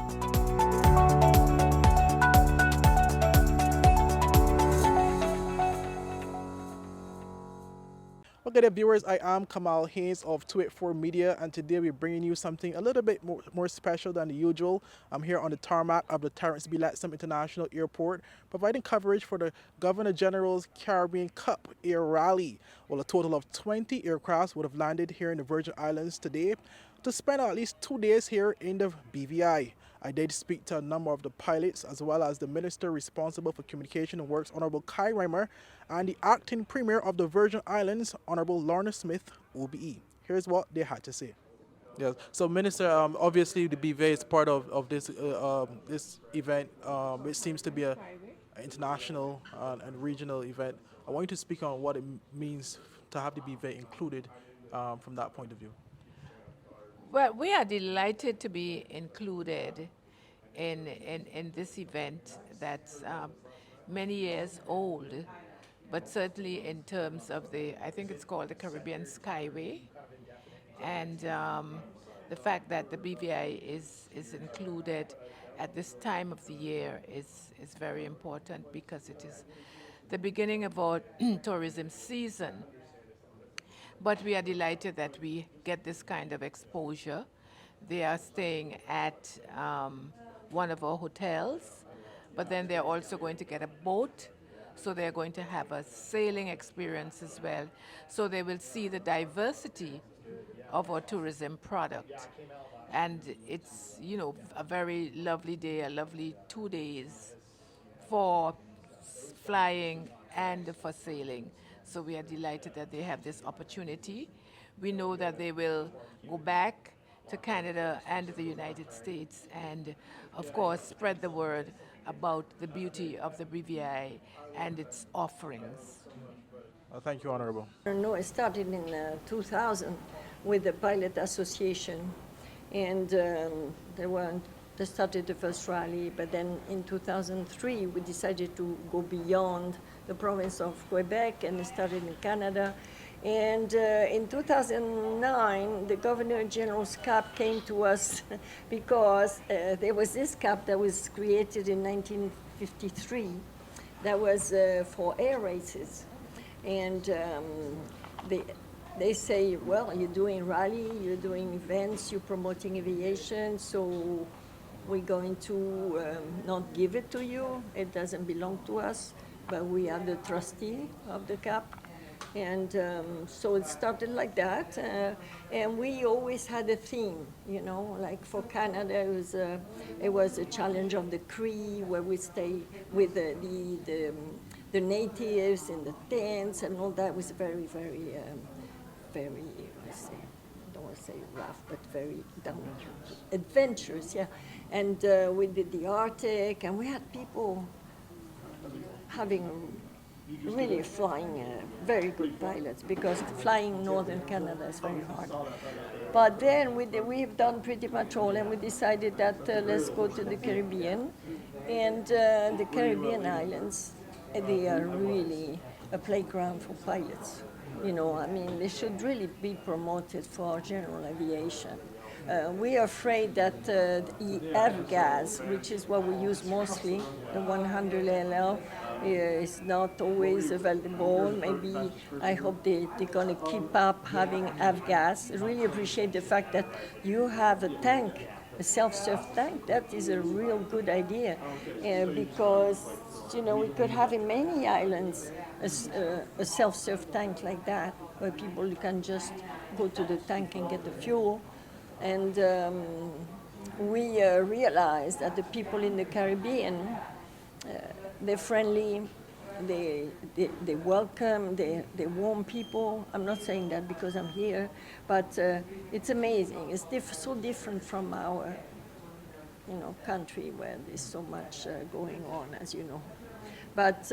Okay, there, viewers, I am Kamal Haynes of 284 Media, and today we're bringing you something a little bit more special than the usual. I'm here on the tarmac of the Terrence B. Latham International Airport, providing coverage for the Governor General's Caribbean Cup Air Rally. Well, a total of 20 aircrafts would have landed here in the Virgin Islands today to spend at least 2 days here in the BVI. I did speak to a number of the pilots as well as the minister responsible for communication and works, Honorable Kai Reimer, and the acting premier of the Virgin Islands, Honorable Lorna Smith, OBE. Here's what they had to say. Yes. So, Minister, obviously the BVA is part of this event, which seems to be a international and regional event. I want you to speak on what it means to have the BVA included from that point of view. Well, we are delighted to be included in this event that's many years old, but certainly in terms of I think it's called the Caribbean Skyway, and the fact that the BVI is included at this time of the year is very important because it is the beginning of our tourism season. But we are delighted that we get this kind of exposure. They are staying at one of our hotels, but then they're also going to get a boat, so they're going to have a sailing experience as well. So they will see the diversity of our tourism product. And it's, a very lovely day, a lovely 2 days for flying and for sailing. So we are delighted that they have this opportunity. We know that they will go back to Canada and the United States and, of course, spread the word about the beauty of the BVI and its offerings. Thank you, Honorable. No, I started in 2000 with the Pilot Association, and they started the first rally, but then in 2003 we decided to go beyond the province of Quebec and started in Canada. And in 2009, the Governor General's Cup came to us because there was this cup that was created in 1953 that was for air races. And they say, well, you're doing rally, you're doing events, you're promoting aviation, so we're going to not give it to you. It doesn't belong to us, but we are the trustee of the cup. And so it started like that. And we always had a theme, like for Canada, it was a challenge of the Cree, where we stay with the natives in the tents and all that. It was very, very, very, I don't want to say rough, but very adventurous, yeah. And we did the Arctic, and we had people having really flying very good pilots, because flying northern Canada is very hard. But then we've done pretty much all, and we decided that let's go to the Caribbean. And the Caribbean islands, they are really a playground for pilots. They should really be promoted for general aviation. We are afraid that the F-gas, which is what we use mostly, the 100 LL, is not always available. Maybe I hope they're going to keep up having F-gas. I really appreciate the fact that you have a tank, a self-serve tank. That is a real good idea, because we could have in many islands a self-serve tank like that, where people can just go to the tank and get the fuel. And we realized that the people in the Caribbean, they're friendly, they welcome, they're warm people. I'm not saying that because I'm here, but it's amazing. It's so different from our country, where there's so much going on, as you know. But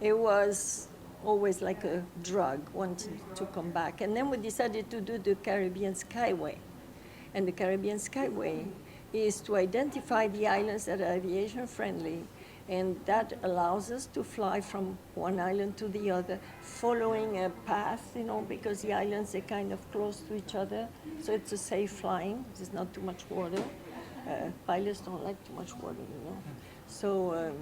it was always like a drug, wanting to come back. And then we decided to do the Caribbean Skyway. And the Caribbean Skyway is to identify the islands that are aviation friendly, and that allows us to fly from one island to the other, following a path, because the islands are kind of close to each other, so it's a safe flying. There's not too much water. Pilots don't like too much water, you know. So,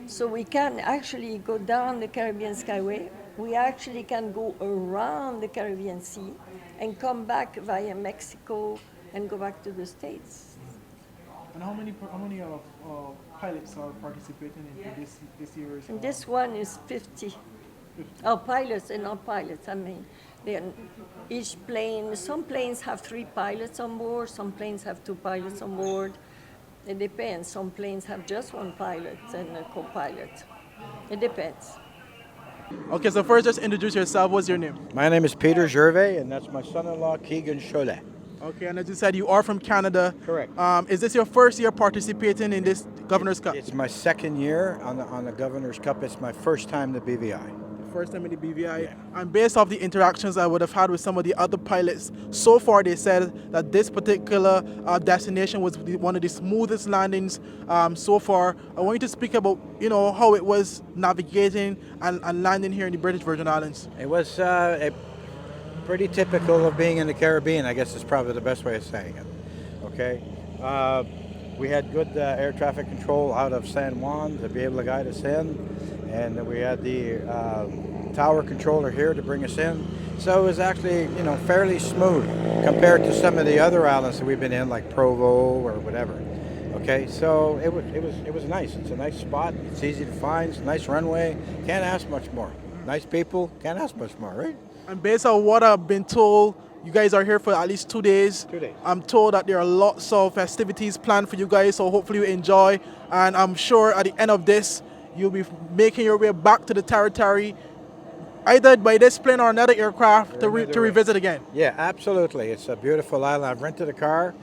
so we can actually go down the Caribbean Skyway. We actually can go around the Caribbean Sea and come back via Mexico and go back to the States. And how many pilots are participating in this year's? And this one is 50. Oh, pilots and not pilots. I mean, each plane, some planes have 3 pilots on board, some planes have 2 pilots on board. It depends. Some planes have just 1 pilot and a co-pilot. It depends. Okay, so first, just introduce yourself. What's your name? My name is Peter Gervais, and that's my son-in-law, Keegan Cholet. Okay, and as you said, you are from Canada. Correct. Is this your first year participating in this Governor's Cup? It's my second year on the Governor's Cup. It's my first time the BVI. First time in the BVI. Yeah. And based off the interactions I would have had with some of the other pilots, so far they said that this particular destination was one of the smoothest landings so far. I want you to speak about, how it was navigating and landing here in the British Virgin Islands. It was pretty typical of being in the Caribbean, I guess is probably the best way of saying it. Okay. We had good air traffic control out of San Juan to be able to guide us in, and we had the tower controller here to bring us in. So it was actually, fairly smooth compared to some of the other islands that we've been in, like Provo or whatever. Okay, so it was nice. It's a nice spot. It's easy to find. It's a nice runway. Can't ask much more. Nice people. Can't ask much more, right? And based on what I've been told, you guys are here for at least 2 days. 2 days. I'm told that there are lots of festivities planned for you guys, so hopefully you enjoy. And I'm sure at the end of this, you'll be making your way back to the territory, either by this plane or another aircraft to revisit again. Yeah, absolutely. It's a beautiful island. I've rented a car,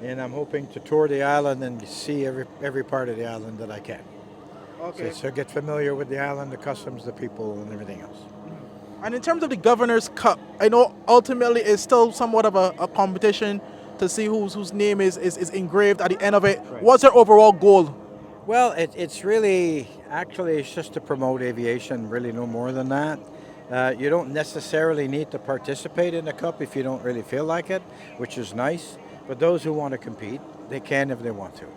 and I'm hoping to tour the island and see every part of the island that I can. Okay. So get familiar with the island, the customs, the people, and everything else. And in terms of the Governor's Cup, I know ultimately it's still somewhat of a competition to see whose name is engraved at the end of it. Right. What's your overall goal? Well, it's really, actually, it's just to promote aviation, really no more than that. You don't necessarily need to participate in the Cup if you don't really feel like it, which is nice. But those who want to compete, they can if they want to.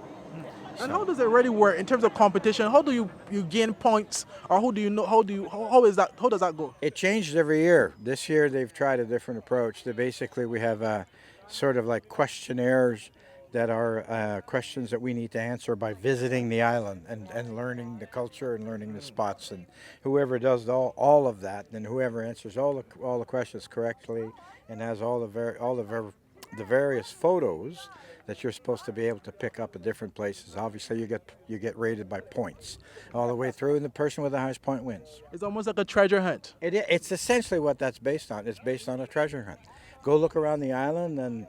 And how does it really work in terms of competition? How do you gain points, or how does that go? It changes every year. This year they've tried a different approach. We have sort of like questionnaires that are questions that we need to answer by visiting the island and learning the culture and learning the spots. And whoever does all of that, and whoever answers all the questions correctly and has all the various photos that you're supposed to be able to pick up at different places. Obviously, you get rated by points all the way through, and the person with the highest point wins. It's almost like a treasure hunt. It's essentially what that's based on. It's based on a treasure hunt. Go look around the island, and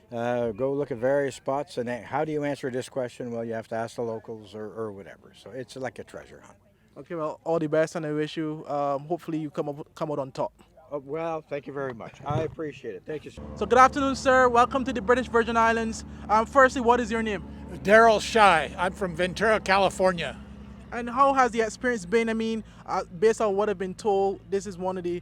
go look at various spots. And how do you answer this question? Well, you have to ask the locals or whatever. So it's like a treasure hunt. Okay, well, all the best, and I wish you, hopefully you come out on top. Well, thank you very much. I appreciate it. Thank you, sir. So good afternoon, sir. Welcome to the British Virgin Islands. Firstly, what is your name? Daryl Shy. I'm from Ventura, California. And how has the experience been? I mean, based on what I've been told, this is one of the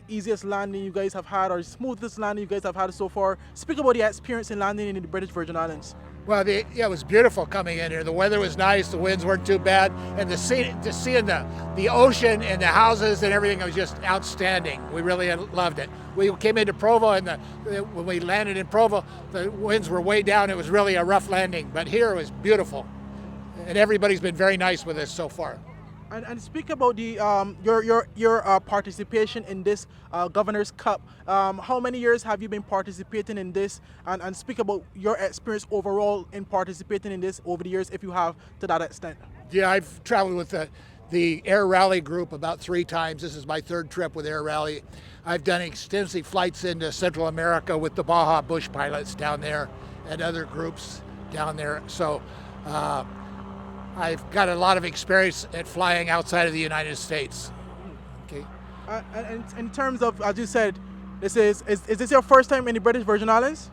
easiest landing you guys have had, or smoothest landing you guys have had so far. Speak about the experience in landing in the British Virgin Islands. Well, it was beautiful coming in here. The weather was nice, the winds weren't too bad, and seeing the ocean and the houses and everything was just outstanding. We really loved it. We came into Provo, and when we landed in Provo, the winds were way down. It was really a rough landing, but here it was beautiful, and everybody's been very nice with us so far. And speak about the your participation in this Governor's Cup. How many years have you been participating in this? And speak about your experience overall in participating in this over the years, if you have to that extent. Yeah, I've traveled with the Air Rally group about 3 times. This is my 3rd trip with Air Rally. I've done extensive flights into Central America with the Baja Bush pilots down there and other groups down there. So I've got a lot of experience at flying outside of the United States. Okay. And in terms of, as you said, is this your first time in the British Virgin Islands?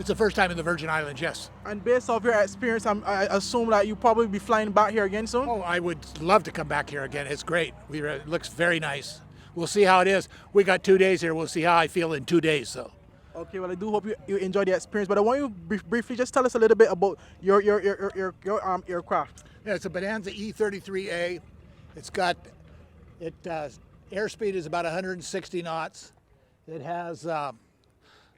It's the first time in the Virgin Islands, yes. And based off your experience, I assume that you probably be flying back here again soon? Oh, I would love to come back here again. It's great. It looks very nice. We'll see how it is. We got 2 days here. We'll see how I feel in 2 days, though. Okay, well, I do hope you enjoy the experience, but I want you briefly just tell us a little bit about your aircraft. Yeah, it's a Bonanza E33A. It's got airspeed is about 160 knots. It has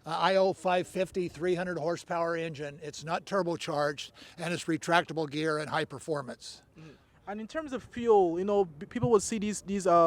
IO 550 300 horsepower engine. It's not turbocharged, and it's retractable gear and high performance. And in terms of fuel, people will see these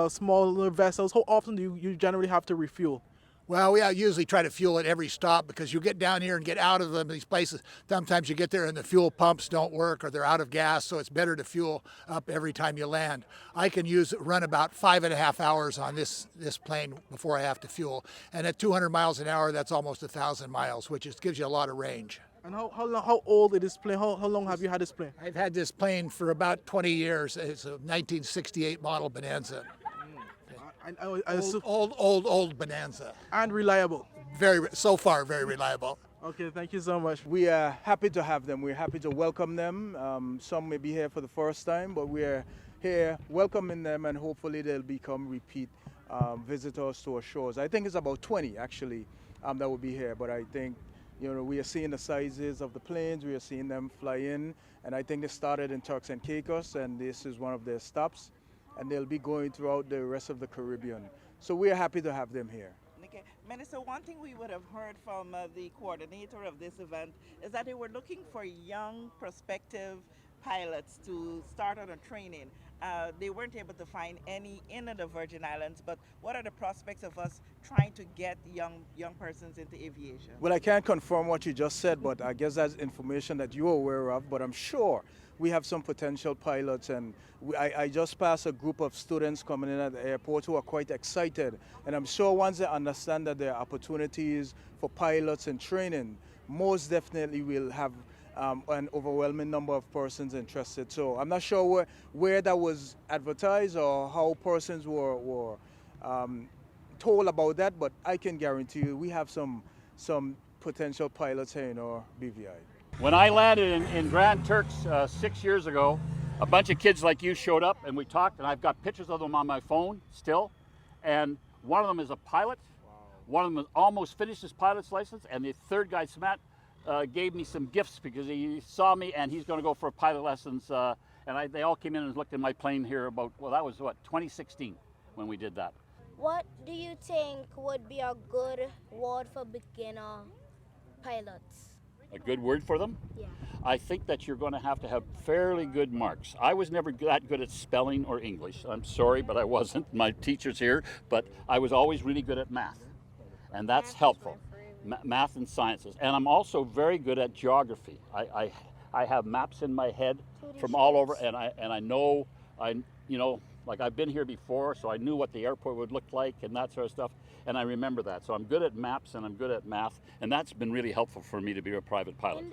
smaller vessels. How often do you generally have to refuel? Well, we usually try to fuel at every stop because you get down here and get out of these places. Sometimes you get there and the fuel pumps don't work or they're out of gas, so it's better to fuel up every time you land. I can run about 5.5 hours on this plane before I have to fuel. And at 200 miles an hour, that's almost 1,000 miles, which gives you a lot of range. And how old is this plane? How long have you had this plane? I've had this plane for about 20 years. It's a 1968 model Bonanza. Old Bonanza. And reliable. So far, very reliable. Okay, thank you so much. We are happy to have them. We're happy to welcome them. Some may be here for the first time, but we're here welcoming them, and hopefully they'll become repeat visitors to our shores. I think it's about 20 actually that will be here, but I think we are seeing the sizes of the planes. We are seeing them fly in, and I think they started in Turks and Caicos, and this is one of their stops. And they'll be going throughout the rest of the Caribbean. So we're happy to have them here. Okay. Minister, one thing we would have heard from the coordinator of this event is that they were looking for young prospective pilots to start on a training. They weren't able to find any in the Virgin Islands, but what are the prospects of us trying to get young persons into aviation? Well, I can't confirm what you just said, but I guess that's information that you're aware of, but I'm sure we have some potential pilots, and I just passed a group of students coming in at the airport who are quite excited, and I'm sure once they understand that there are opportunities for pilots and training, most definitely we'll have an overwhelming number of persons interested. So I'm not sure where that was advertised or how persons were told about that, but I can guarantee you we have some potential pilots here in our BVI. When I landed in Grand Turks 6 years ago, a bunch of kids like you showed up and we talked, and I've got pictures of them on my phone still. And one of them is a pilot. Wow. One of them almost finished his pilot's license, and the third guy, Smat, gave me some gifts because he saw me and he's going to go for pilot lessons. They all came in and looked at my plane here that was 2016 when we did that. What do you think would be a good word for beginner pilots? A good word for them? Yeah. I think that you're going to have fairly good marks. I was never that good at spelling or English. I'm sorry, but I wasn't. My teacher's here, but I was always really good at math, and that's helpful. Math and sciences. And I'm also very good at geography. I have maps in my head from all over, and I know, like I've been here before, so I knew what the airport would look like and that sort of stuff, and I remember that. So I'm good at maps and I'm good at math, and that's been really helpful for me to be a private pilot.